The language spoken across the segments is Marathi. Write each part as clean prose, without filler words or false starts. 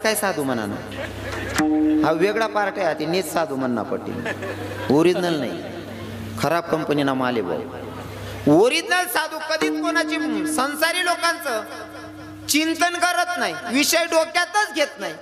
काय साधू म्हणा ना, हा वेगळा पार्ट आहे, ती नीच साधू म्हणणं पट्टी, ओरिजिनल नाही, खराब कंपनीना माल आहे भाऊ. ओरिजिनल साधू कधीच कोणाची संसारी लोकांचं चिंतन करत नाही, विषय डोक्यातच घेत नाही.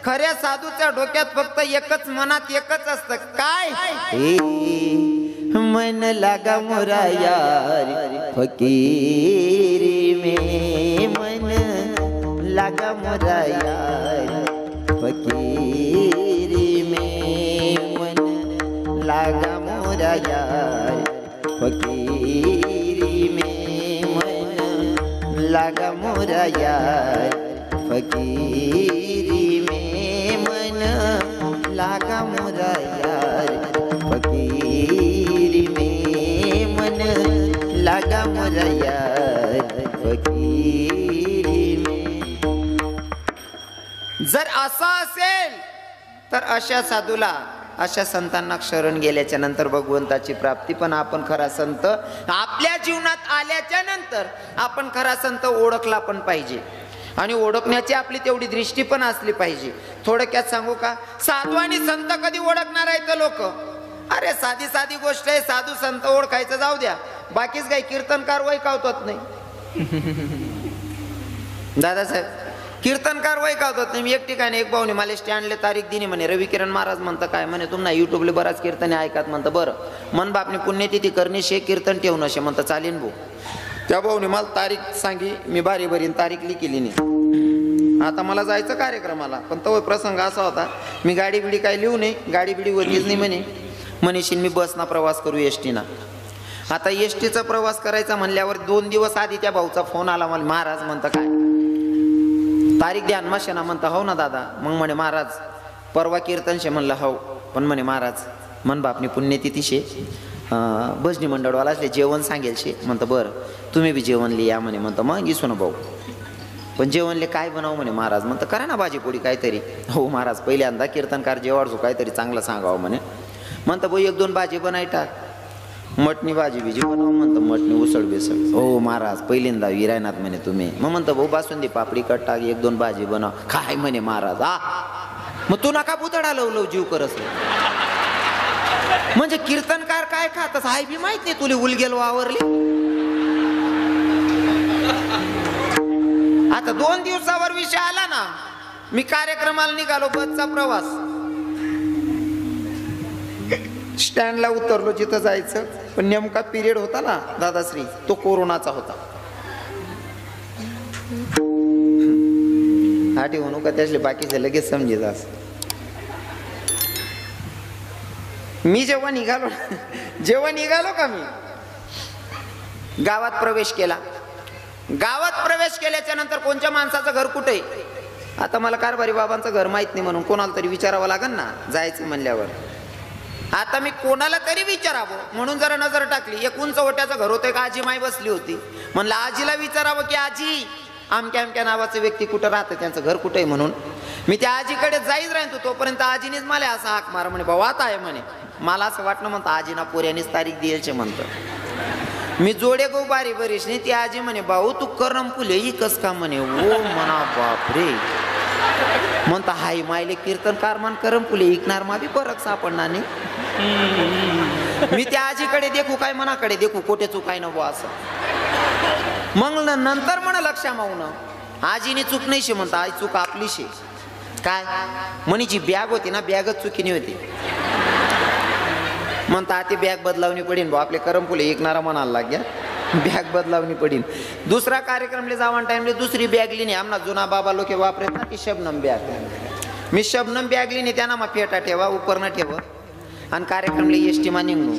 खऱ्या साधूच्या डोक्यात फक्त एकच, मनात एकच असतं, काय मन लागा मोरा यार फकीरी में, मन लागा मोरा यार फकीरी में, मन लागा मोरा यार फकीरी में, मन लागा मोरा यार फकीरी में, मन लागा मोरा यार फकीरी में, मन लागा मोरा यार फकीरी में. जर असं असेल तर अशा साधूला, अशा संतांना शरण गेल्याच्या नंतर भगवंताची प्राप्ती. पण आपण खरा संत आपल्या जीवनात आल्याच्या नंतर आपण खरा संत ओळखला पण पाहिजे, आणि ओळखण्याची आपली तेवढी दृष्टी पण असली पाहिजे. थोडक्यात सांगू का, साधू आणि संत कधी ओळखणार आहेत लोक? अरे साधी साधी गोष्ट आहे, साधू संत ओळखायचं जाऊ द्या, बाकीच काही कीर्तनकार वैकावतात नाही. दादासाहेब कीर्तनकार वैकावतात नाही. मी एक ठिकाणी एक भाऊने मला स्टँडले तारीख दिली, म्हणे रवी किरण महाराज म्हणतं काय, म्हणे तुम्हाला युट्यूबला बराच कीर्तने ऐकत, म्हणतं बरं मन बापने पुण्यतिथी करणे शे कीर्तन ठेवणं शे, म्हणतं चालीन भाऊ. त्या भाऊने मला तारीख सांगी, मी बारी भरीन तारीख लिहिली नाही. आता मला जायचं कार्यक्रमाला, पण तो प्रसंग असा होता, मी गाडी बिडी काय लिहू नये, गाडी बिडी होतीच नाही म्हणेशील मी बसना प्रवास करू एसटीना. आता एसटीचा प्रवास करायचा म्हणल्यावर 2 दिवस आधी त्या भाऊचा फोन आला मला, महाराज म्हणतं काय तारीख द्या माशेना, म्हणतं हो ना दादा. मग म्हणे महाराज परवा कीर्तन शे, म्हणलं हो, पण म्हणे महाराज मन बापनी पुण्यतिथी शे, भजनी मंडळवाला असले जेवण सांगेल शे, म्हणतं बरं तुम्ही बी जेवणले या म्हणे. म्हणतं मग इसो ना भाऊ, पण जेवणले काय बनावं म्हणे महाराज. म्हणतं करा ना भाजीपोळी काहीतरी. हो महाराज पहिल्यांदा कीर्तनकार जेवाडचो काहीतरी चांगलं सांगावं म्हणे. म्हणतं भाऊ 1-2 भाजी बनाय टाक, मटणी भाजी बिजी बनव, म्हणतं मटणी उसळ बेसळ. हो महाराज पहिल्यांदा विरायनात म्हणे तुम्ही. मग म्हणतं भाऊ बासुंदी पापडी कट टाक, 1-2 भाजी बनव. काय म्हणे महाराज, मग तू नका पुतळा लव जीव करस. म्हणजे कीर्तनकार काय खातस हाय बी माहित नाही तुला, उलगेल वावरली. आता 2 दिवसावर विषय आला ना, मी कार्यक्रमाला निघालो, बसचा प्रवास, स्टँडला उतरलो जिथं जायचं, पण नेमका पिरियड होता ना दादाश्री, तो कोरोनाचा होता. आठवू नका त्यातले बाकीचे लगेच समजेल. मी जेव्हा निघालो का, मी गावात प्रवेश केला. गावात प्रवेश केल्याच्या नंतर कोणत्या माणसाचं घर कुठे, आता मला कारभारी बाबांचं घर माहित नाही, म्हणून कोणाला तरी विचारावं लागेल ना जायचं म्हणल्यावर. आता मी कोणाला तरी विचारावं म्हणून जरा नजर टाकली, एक उंच ओट्याचं घर होतं, एक आजी माई बसली होती. म्हणलं आजीला विचारावं की आजी आमक्या आमक्या नावाचं व्यक्ती कुठं राहतं, त्यांचं घर कुठे आहे. म्हणून मी त्या आजीकडे जाईच राहीन, तोपर्यंत आजीनेच मला असा हाक मार, म्हणे भाऊ आता आहे म्हणे. मला असं वाटलं म्हणतं आजीना पोऱ्यानेच तारीख द्यायची म्हणतं. मी जोडे गो बारी बरीश नाही, ती आजी म्हणे भाऊ तू करम फुले ही कस का म्हणे. ओ म्हणा बापरे, म्हणता हाय मायले कीर्तनकार मान करम फुले ऐकणार मा बी फरक सापडणार नाही. मी त्या आजीकडे देखू काय मनाकडे देखू, कोठे चुकाय नको असं. मग नंतर म्हणा लक्षा मावून आजीने चूक नाही शे, म्हणता आई चूक आपली शे. काय म्हणीची बॅग होती ना, बॅगच चुकीने होती. म्हणता ती बॅग बदलावणी पडीन भाऊ, आपले करम फुले ऐकणारा म्हणायला लाग्या, बॅग बदलावणी पडीन. दुसरा कार्यक्रमले जावान टाइमले दुसरी बॅग लिहिणे, आमना जुना बाबा लोक वापरत ना ती शबनम बॅग. मी शबनम बॅग लिहिणे, त्यांना मग फेटा ठेवा उपरनं ठेव, आणि कार्यक्रमले एसटी मा निघू.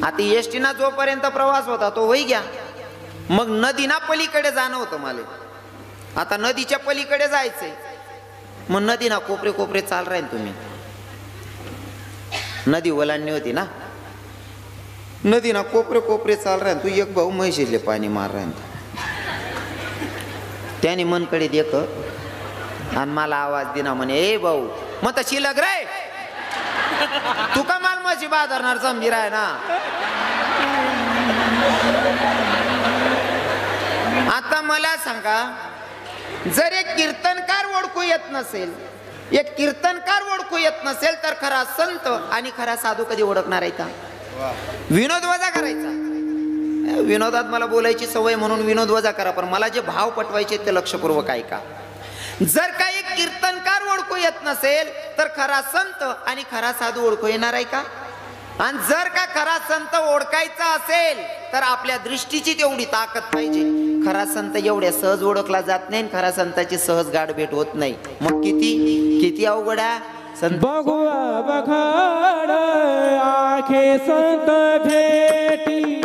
आता एसटी ना जोपर्यंत प्रवास होता तो होई घ्या. मग नदीना पलीकडे जाणं होतं मला. आता नदीच्या पलीकडे जायचंय, मग नदीना कोपरे कोपरे चाल राहील तुम्ही. नदी ओलांडणी होती ना, नदीना कोपरे कोपरे चाल राहील. तू एक भाऊ म्हैशीले पाणी मार राहील, त्याने मनकडे देख आणि मला आवाज दिना म्हणे ए भाऊ, मग तशी लग रे तू का माल म्हशी बाजारणार समजी राय ना. आता मला सांगा, जर एक कीर्तनकार ओळखू येत नसेल, एक कीर्तनकार ओळखू येत नसेल तर खरा संत आणि खरा साधू कधी ओळखणार आहे का? विनोद वजा करायचा, विनोदात मला बोलायची सवय म्हणून विनोद वजा करा, पण मला जे भाव पटवायचे ते लक्षपूर्वक ऐका. जर का एक कीर्तनकार ओळखू येत नसेल तर खरा संत आणि खरा साधू ओळखू येणार आहे का? आणि जर का खरा संत ओळखायचा असेल तर आपल्या दृष्टीची तेवढी ताकद पाहिजे. खरा संत एवढ्या सहज ओळखला जात नाही, खरा संताची सहज गाठ भेट होत नाही. मग किती किती अवघड आहे संत. बघुआ बखाड आखे संत भेटी,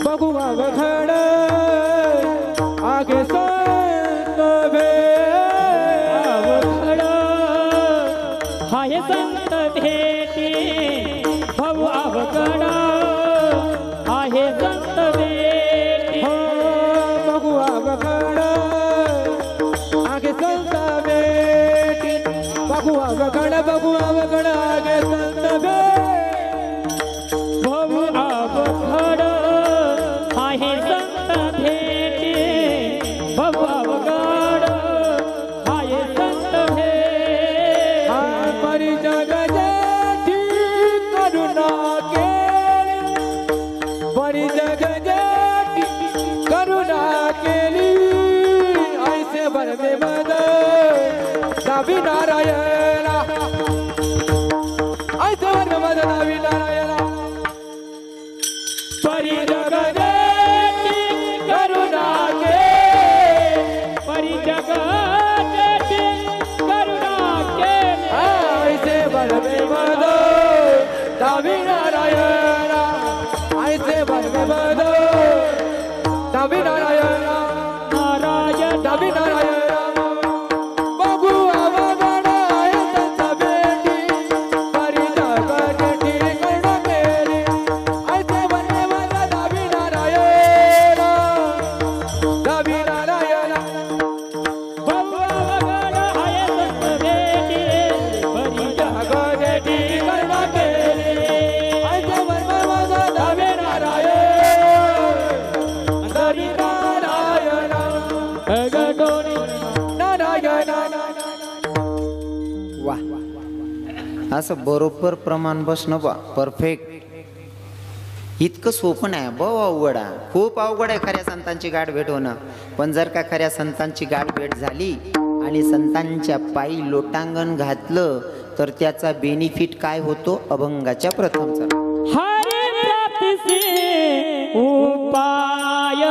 बघुआ बखाड आखे संत भेटी, हाय संत भेटी भाऊ अवघड आहे संत भेटी. बघुआ बखाड आखे संत भेटी, बघुआ बखाड बघुआ बखाड आखे संत भेटी, भाऊ अवघड आहे संत भेटी, भाऊ अवघड आहे संत भेटी. परी जग जेठी करुणा केली, परी जग जेठी करुणा केली, ऐसे बरवे मद दावी नारायणा, ऐसे बरवे मद दावी नारायणा. परी जग जेठी करुणा केली, परी जग जेठी करुणा केली, ऐसे बरवे मद दावी नारायणा, ऐसे बरवे मद दावी नारायणा, नारायण दावी नारायणा. बघुआ बखाड आहे संत भेटी, परी जग जेठी करुणा केली, ऐसे बरवे मद दावी नारायणा, दावी नारायणा. बघुआ बखाड आहे संत भेटी, परी जग जेठी करुणा केली, ऐसे बरवे मद दावी नारायण, दावी नारायणा, अगडोनी नारायणा. वा, असं बरोबर प्रमाण बसणं बा, परफेक्ट. इतकं सोपं नाही, बहु अवघड आहे, खूप अवघड आहे खऱ्या संतांची गाठ भेट होणं. पण जर का खऱ्या संतांची गाठ भेट झाली आणि संतांच्या पायी लोटांगण घातलं तर त्याचा बेनिफिट काय होतो? अभंगाच्या प्रथमचा हरे प्राप्तीचे उपाय